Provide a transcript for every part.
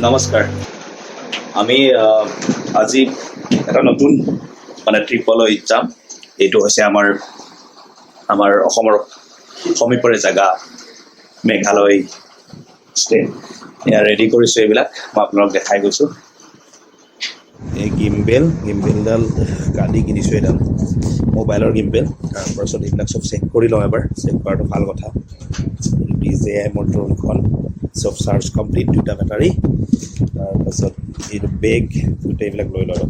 নমস্কাৰ আমি আজি এটা নতুন মানে ট্ৰিপলৈ যাম এইটো হৈছে আমাৰ অসমৰ সমীপৰে জায়গা মেঘালয় ষ্টেট এয়া ৰেডি কৰিছোঁ এইবিলাক মই আপোনালোক দেখাই গৈছোঁ এই গিম্বেলডাল কালি কিনিছোঁ এডাল মোবাইলৰ গিম্বেল তাৰপাছত এইবিলাক চব চেক কৰি লওঁ এবাৰ চেক কৰাটো ভাল কথা DJI মোৰ ড্ৰোনখন চব চাৰ্জ কমপ্লিট দুটা বেটাৰী তাৰপাছত এইটো বেগ গোটেইবিলাক লৈ ল'লোঁ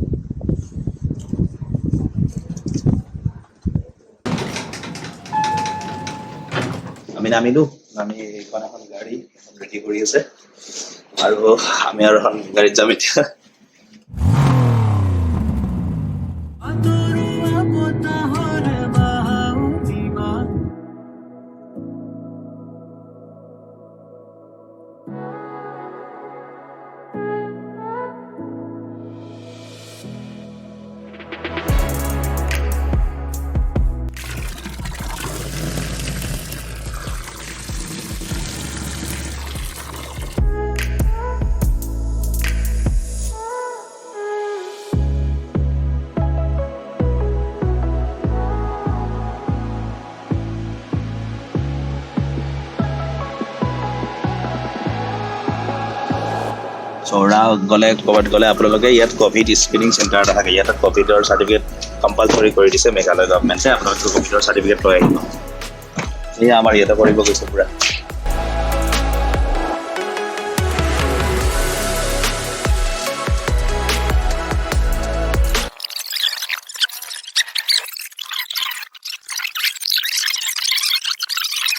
আমি নামিলোঁ নামি এইখন এখন গাড়ী ৰেডি কৰি আছে আৰু আমি আৰু এখন গাড়ীত যাম এতিয়া চৌৰা গ'লে ক'ৰবাত গ'লে আপোনালোকে ইয়াত ক'ভিড স্ক্ৰিনিং চেণ্টাৰ এটা থাকে ইয়াত ক'ভিডৰ চাৰ্টিফিকেট কম্পালচৰি কৰি দিছে মেঘালয় গভৰ্ণমেণ্টে আপোনালোকে ক'ভিডৰ চাৰ্টিফিকেট লৈ আহিব এয়া আমাৰ ইয়াতে কৰিব গৈছে পূৰা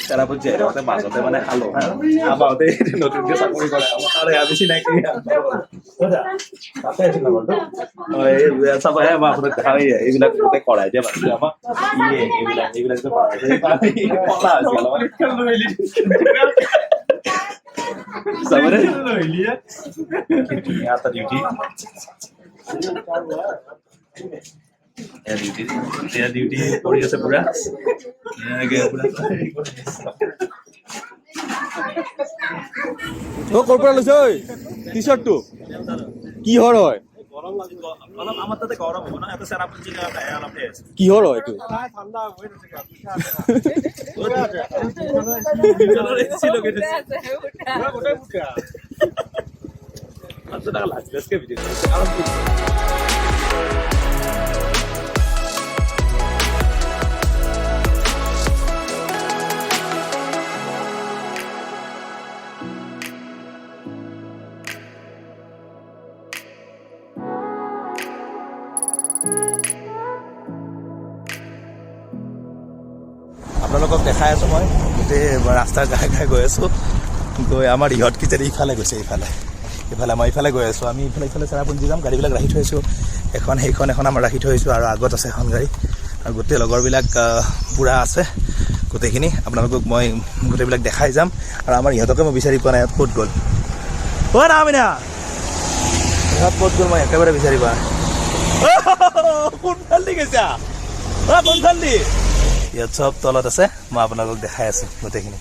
চেৰাপুঞ্জী মাজতে মানে খালোঁ আবাওঁতে নতুনকৈ চাকৰি কৰে তাৰে আমি চিনাকি তাতে আছিল আমাৰতো চাবহে মই আপোনাক দেখাই এইবিলাক গোটেই কৰাই দিয়ে মানুহে আমাক এইবিলাক কলা আছিল চাবৰে ধুনীয়া এটা ডিউটি ডিউটি কৰি আছে পুৰা ক'ৰ পৰা লৈছে ঐ টি চাৰ্টটো কিহৰ হয় আমাৰ তাতে গৰম হ'ব ন এটা চেৰাপুঞ্জী কিহৰ হয় এইটো আপোনালোকক দেখাই আছোঁ মই গোটেই ৰাস্তাৰ ঘাই গৈ আছোঁ গৈ আমাৰ ইহঁত কিজানি ইফালে গৈছে ইফালে মই ইফালে গৈ আছোঁ আমি ইফালে চেৰাপুঞ্জী যাম গাড়ীবিলাক ৰাখি থৈছোঁ এখন এখন আমাৰ ৰাখি থৈছোঁ আৰু আগত আছে এখন গাড়ী আৰু গোটেই লগৰবিলাক পূৰা আছে গোটেইখিনি আপোনালোকক মই গোটেইবিলাক দেখাই যাম আৰু আমাৰ ইহঁতকে মই বিচাৰি পোৱা নাই ইয়াত ক'ত গ'ল নামিনা ইহঁত ক'ত গ'ল মই একেবাৰে বিচাৰি পোৱা নাই কোনফাল দি গৈছা কোনফাল দি ইয়াত চব তলত আছে মই আপোনালোকক দেখাই আছো গোটেইখিনি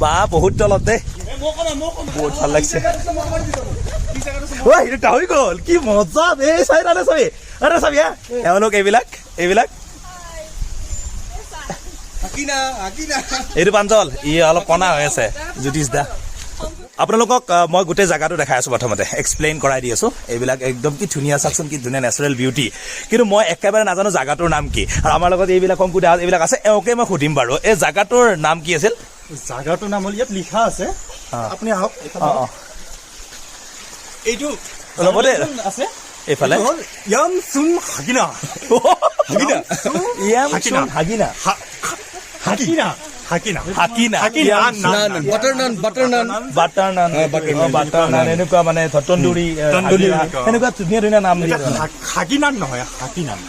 বা বহুত তলত দেই বহুত ভাল লাগিছে হৈ গ'ল কি মজা এই চাই চাবি এওঁলোক এইবিলাক এইটো পাঞ্চল ই অলপ কণা হৈ আছে জ্যোতিষ দা আপোনালোকক মই গোটেই জেগাটো দেখাই আছোঁ প্ৰথমতে এক্সপ্লেইন কৰাই দি আছোঁ এইবিলাক একদম কি ধুনীয়া চাওকচোন কি ধুনীয়া নেচাৰেল বিউটি কিন্তু মই একেবাৰে নাজানো জেগাটোৰ নাম কি আৰু আমাৰ লগত এইবিলাক শংকুদা এইবিলাক আছে এওঁকে মই সুধিম বাৰু এই জেগাটোৰ নাম কি আছিল জাগাটোৰ নাম হ'ল ইয়াত লিখা আছে আপুনি আহক এইটো লগতে আছে এইফালে এনেকুৱা মানে তন্দুৰী এনেকুৱা ধুনীয়া ধুনীয়া নাম হাকিনান নহয় হাকিনান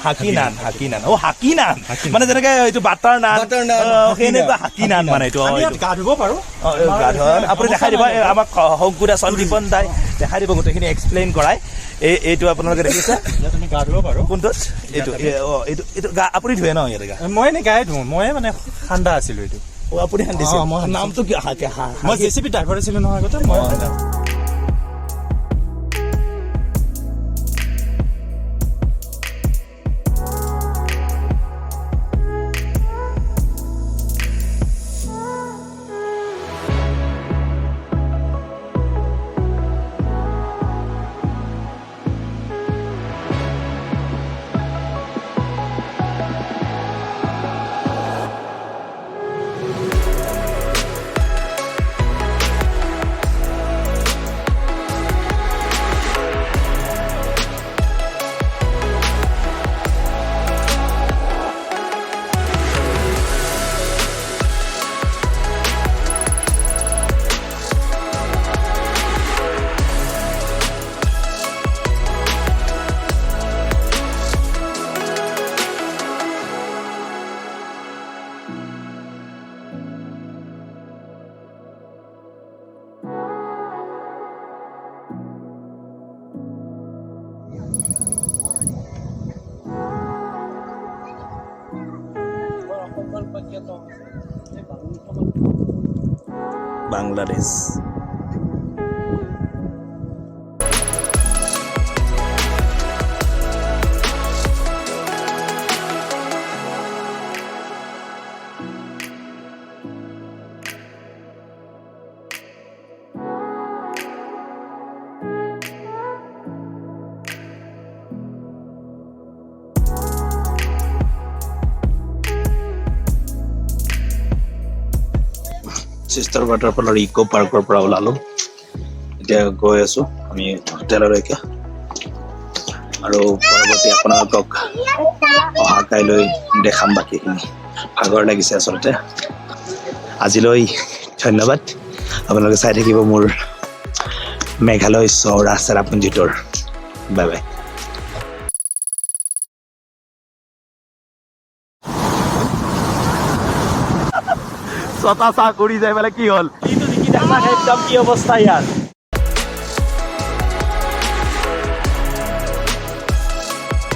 মানে যেনেকে এইটো বাটাৰ নান সেনেকুৱা হাকিনান মানে এইটো গা ধুব পাৰো আপুনি দেখাই দিব আমাক শংকুদা সন্দীপন দাই দেখাই দিব গোটেইখিনি এক্সপ্লেইন কৰাই এইটো আপোনালোকে দেখিছে তুমি গা ধুব পাৰো কোনটোত এইটো আপুনি ধুৱে ন ইয়াতে গা মই এনে গায়ে ধুওঁ মই মানে ঠাণ্ডা আছিলো এইটো আপুনি সান্দিছে নামটো কি মই জেচিবি ড্ৰাইভাৰ আছিলো নহয় আগতে মই বাংলাদেশ চিষ্টাৰ ৱাটাৰফলৰ ইক' পাৰ্কৰ পৰা ওলালো এতিয়া গৈ আছো আমি হোটেললৈকে আৰু পৰৱৰ্তী আপোনালোকক অহা কাইলৈ দেখাম বাকীখিনি ভাগৰ লাগিছে আচলতে আজিলৈ ধন্যবাদ আপোনালোকে চাই থাকিব মোৰ Meghalaya Sohra Cherrapunji tour bye bye ছটা চাহ কৰি যাই পেলাই কি হ'ল একদম কি অৱস্থা ইয়াৰ